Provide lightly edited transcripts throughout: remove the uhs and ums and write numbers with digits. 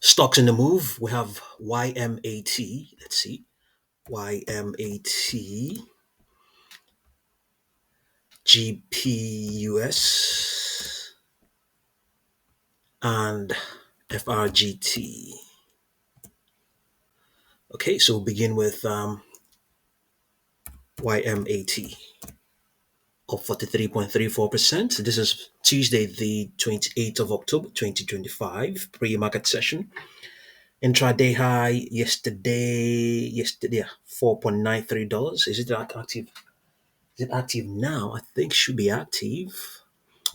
Stocks in the move. We have YMAT. Let's see. YMAT, GPUS, and FRGT. Okay, so we'll begin with YMAT, up 43.34%. This is Tuesday, the 28th of October, 2025, pre-market session. Intraday high yesterday, yeah, $4.93. Is it active? Is it active now? I think it should be active.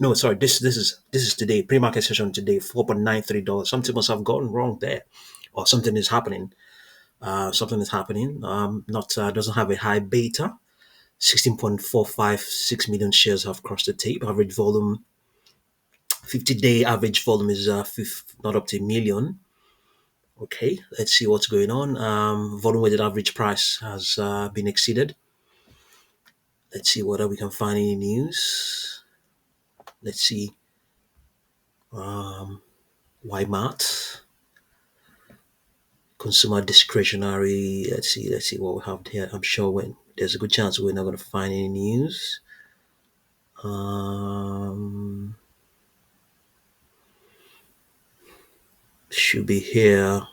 No, sorry. This is today. Pre-market session today. $4.93. Something must have gone wrong there, or something is happening. Something is happening. Not Doesn't have a high beta. 16.456 million shares have crossed the tape. Average volume, 50-day average volume is not up to a million. Okay, let's see what's going on. Volume weighted average price has been exceeded. Let's see whether we can find any news. Let's see. Um, YMAT, consumer discretionary. Let's see what we have here. I'm sure when there's a good chance we're not going to find any news. Um, should be here.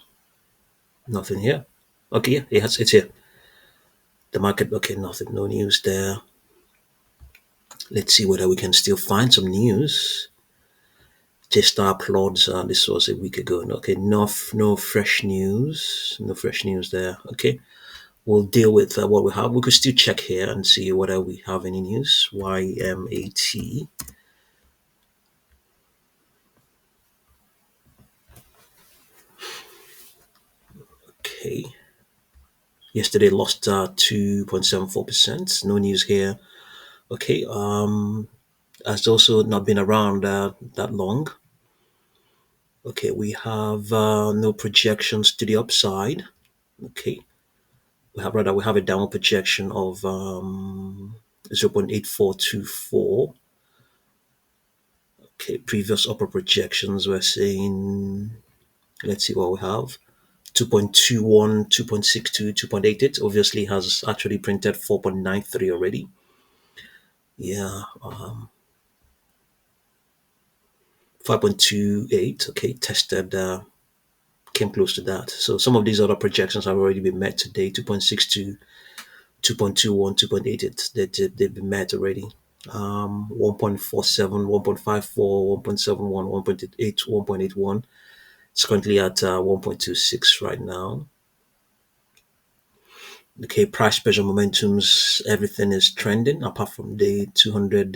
Nothing here. Okay, yeah, it's here. The market. Okay, nothing. No news there. Let's see whether we can still find some news. Just uploads. This was a week ago. Okay, no fresh news. No fresh news there. Okay, we'll deal with what we have. We could still check here and see whether we have any news. YMAT. Okay. Yesterday lost 2.74%. No news here. Okay. Has also not been around that long. Okay. We have no projections to the upside. Okay. We have a downward projection of 0.8424. Okay. Previous upper projections were saying, let's see what we have. 2.21, 2.62, 2.88 obviously has actually printed 4.93 already. Yeah, 5.28, okay, tested, came close to that. So some of these other projections have already been met today. 2.62, 2.21, 2.88, they've been met already. 1.47, 1.54, 1.71, 1.88, 1.81. It's currently at 1.26 right now. Okay, price pressure momentums, everything is trending apart from the 200,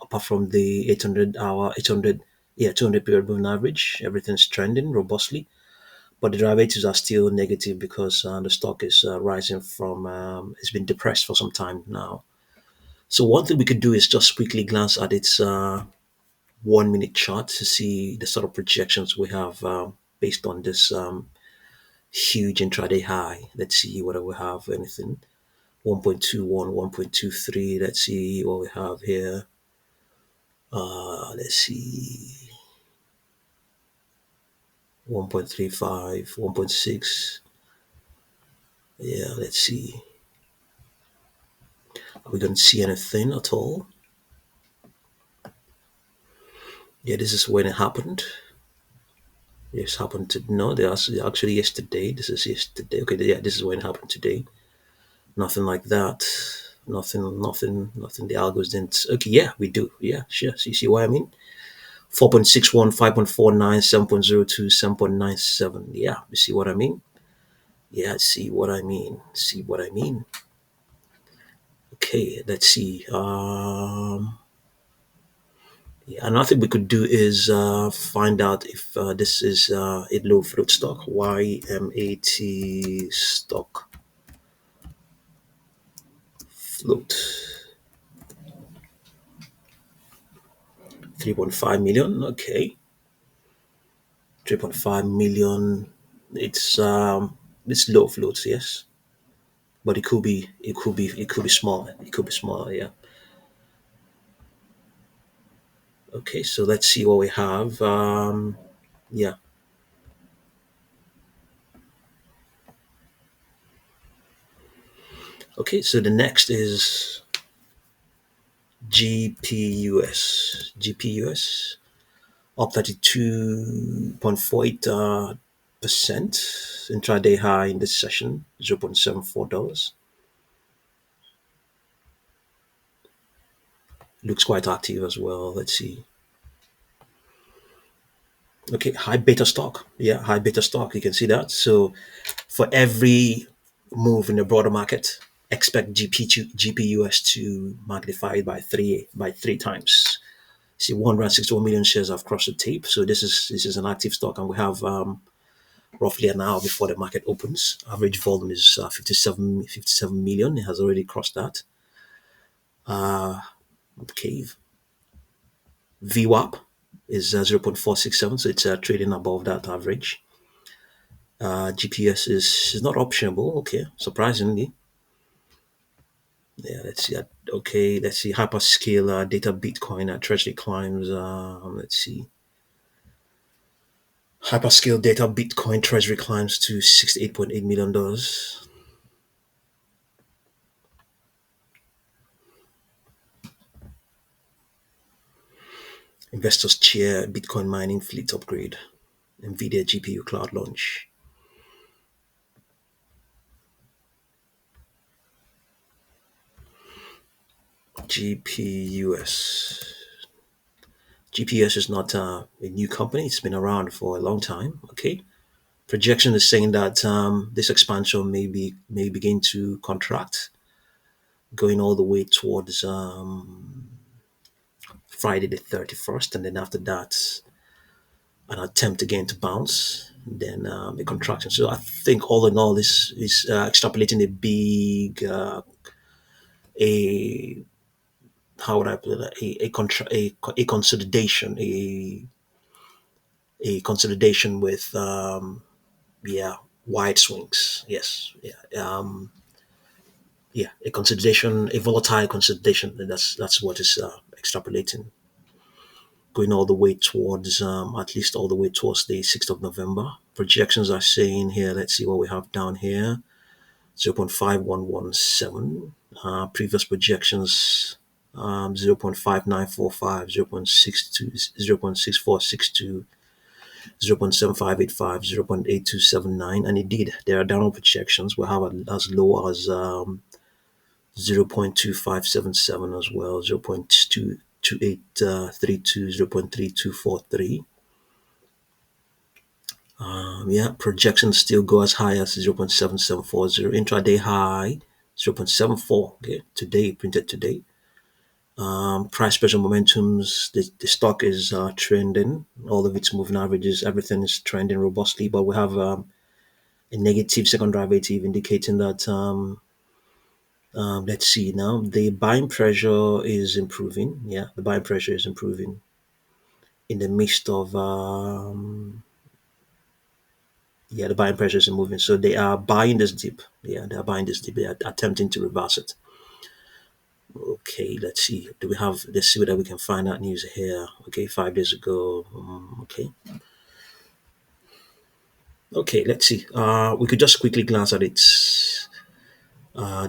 apart from the 800 hour, 800, yeah, 200 period moving average. Everything's trending robustly, but the derivatives are still negative because the stock is rising from, it's been depressed for some time now. So one thing we could do is just quickly glance at its 1 minute chart to see the sort of projections we have based on this huge intraday high. Let's see whether we have anything. 1.21, 1.23. Let's see what we have here. Let's see. 1.35, 1.6. Yeah, let's see. Are we going to see anything at all? Yeah, this is when it happened. This happened to no, they actually yesterday. This is yesterday. Okay, yeah, this is when it happened today. Nothing like that. Nothing. The algos didn't. Okay, yeah, we do. Yeah, sure. So you see what I mean? 4.61, 5.49, 7.02, 7.97. Yeah, you see what I mean? Yeah, see what I mean. See what I mean. Okay, let's see. Yeah, another thing we could do is find out if this is a low float stock. YMAT stock float 3.5 million. Okay, 3.5 million. It's low float, yes, but it could be small. It could be smaller. Yeah. Okay, so let's see what we have. Yeah. Okay, so the next is GPUS. GPUS up 32.48 percent intraday high in this session, $0.74. Looks quite active as well. Let's see. Okay, high beta stock. Yeah, high beta stock. You can see that. So for every move in the broader market, expect GPUS to magnify it by three times. See, 161 million shares have crossed the tape. So this is an active stock, and we have roughly an hour before the market opens. Average volume is 57 million. It has already crossed that. Okay, VWAP is 0.467, so it's trading above that average. GPS is not optionable. Okay, surprisingly. Yeah, let's see. Okay, let's see. Hyperscale data Bitcoin Treasury climbs. Let's see. Hyperscale data Bitcoin Treasury climbs to $68.8 million. Investors cheer Bitcoin mining fleet upgrade. NVIDIA GPU cloud launch. GPUS. GPS is not a new company. It's been around for a long time. Okay. Projection is saying that this expansion may begin to contract, going all the way towards Friday the 31st, and then after that, an attempt again to bounce, then a contraction. So I think all in all, this is extrapolating a big a how would I put it, a consolidation, a consolidation with yeah, wide swings. Yes, yeah, yeah, a consolidation, a volatile consolidation. That's what is extrapolating, going all the way towards at least all the way towards the 6th of November. Projections are saying here. Let's see what we have down here. 0.5117. Previous projections 0.5945, 0.62, 0.6462, 0.7585, 0.8279, and indeed there are downward projections. We have as low as 0.2577 as well, 0.2832, 0.3243. Yeah, projections still go as high as 0.7740. Intraday high 0.74. Okay, today, printed today. Price pressure momentums, the stock is trending. All of its moving averages, everything is trending robustly, but we have a negative second derivative indicating that let's see now, the buying pressure is improving. Yeah, the buying pressure is improving in the midst of yeah, the buying pressure is moving. So they are buying this dip. Yeah, they are buying this dip. They are attempting to reverse it. Okay, let's see. Let's see whether we can find that news here. Okay, 5 days ago. Okay. Okay, let's see. We could just quickly glance at its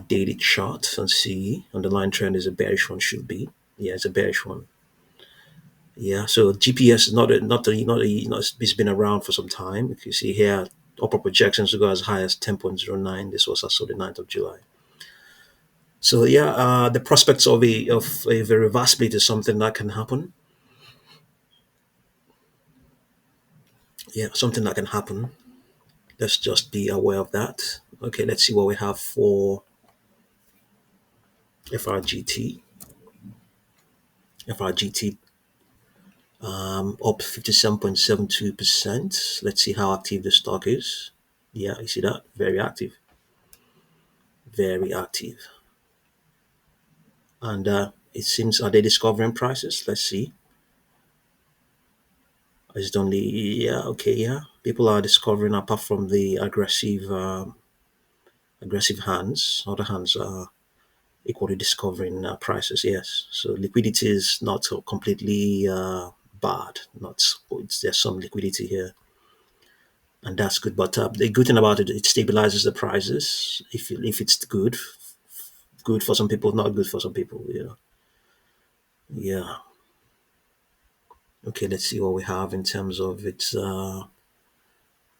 daily chart and see underlying trend is a bearish one, should be. Yeah, it's a bearish one. Yeah, so GPS is it's been around for some time. If you see here, upper projections go as high as 10.09. This was also the 9th of July. So yeah, the prospects of a reverse split is something that can happen. Yeah, something that can happen. Let's just be aware of that. Okay, let's see what we have for FRGT. FRGT up 57.72%. Let's see how active the stock is. Yeah, you see that? Very active. Very active. And it seems, are they discovering prices? Let's see. Is it only, yeah, okay, yeah. People are discovering, apart from the aggressive hands, other hands are equally discovering prices, yes. So liquidity is not so completely bad. Not There's some liquidity here, and that's good. But the good thing about it, it stabilizes the prices if it's good good for some people, not good for some people. Yeah. Okay, let's see what we have in terms of its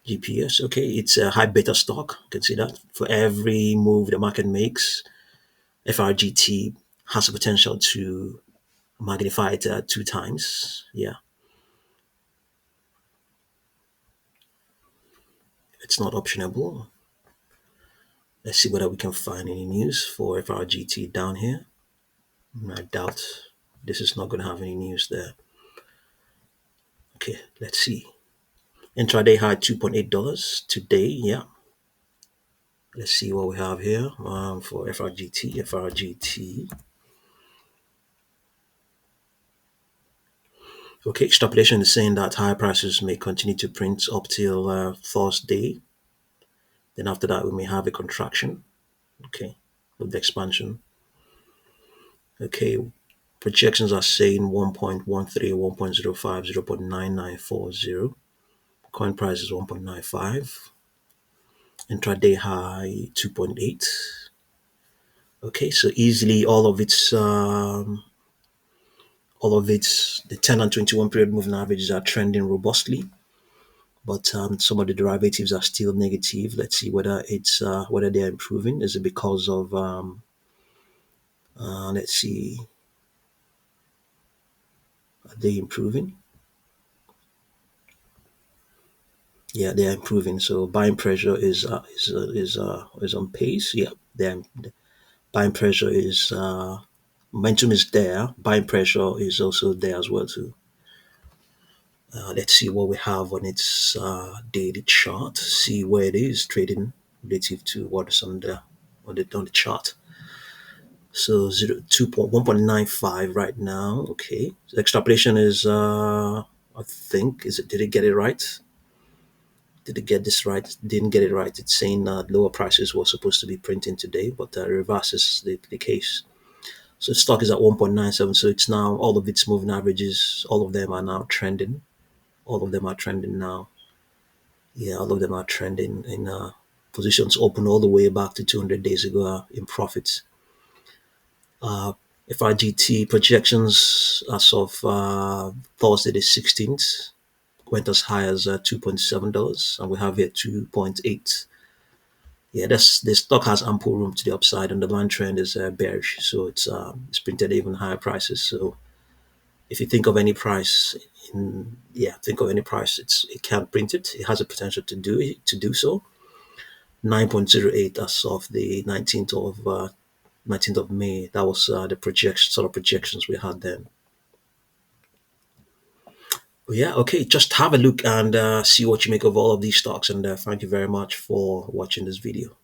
GPS. Okay, it's a high beta stock. You can see that for every move the market makes, FRGT has the potential to magnify it two times. Yeah, it's not optionable. Let's see whether we can find any news for FRGT down here. I doubt this is not going to have any news there. Okay, let's see. Intraday high $2.8 today. Yeah, let's see what we have here for FRGT. FRGT. Okay, extrapolation is saying that higher prices may continue to print up till Thursday. Then after that, we may have a contraction. Okay, with the expansion. Okay, projections are saying 1.13, 1.05, 0.9940. Coin price is 1.95. Intraday high 2.8. Okay, so easily all of its the 10 and 21 period moving averages are trending robustly, but some of the derivatives are still negative. Let's see whether they are improving. Is it because of let's see, are they improving? Yeah, they are improving. So buying pressure is on pace. Yeah, the buying pressure is momentum is there. Buying pressure is also there as well too. Let's see what we have on its daily chart. See where it is trading relative to what is on the chart. So 1.95 right now. Okay, so extrapolation is I think is it did it get it right? Did it get this right? Didn't get it right. It's saying lower prices were supposed to be printing today, but reverse is the case. So stock is at 1.97. So it's now all of its moving averages, all of them are now trending. All of them are trending now. Yeah, all of them are trending in positions open all the way back to 200 days ago in profits. Uh, FRGT projections as of Thursday the 16th went as high as $2.7, and we have here 2.8. Yeah, the stock has ample room to the upside, and the demand trend is bearish, so it's printed even higher prices. So if you think of any price, think of any price, it can't print it. It has a potential to do so. 9.08 as of the 19th of May. That was the projections we had then. But yeah, okay, just have a look and see what you make of all of these stocks. And thank you very much for watching this video.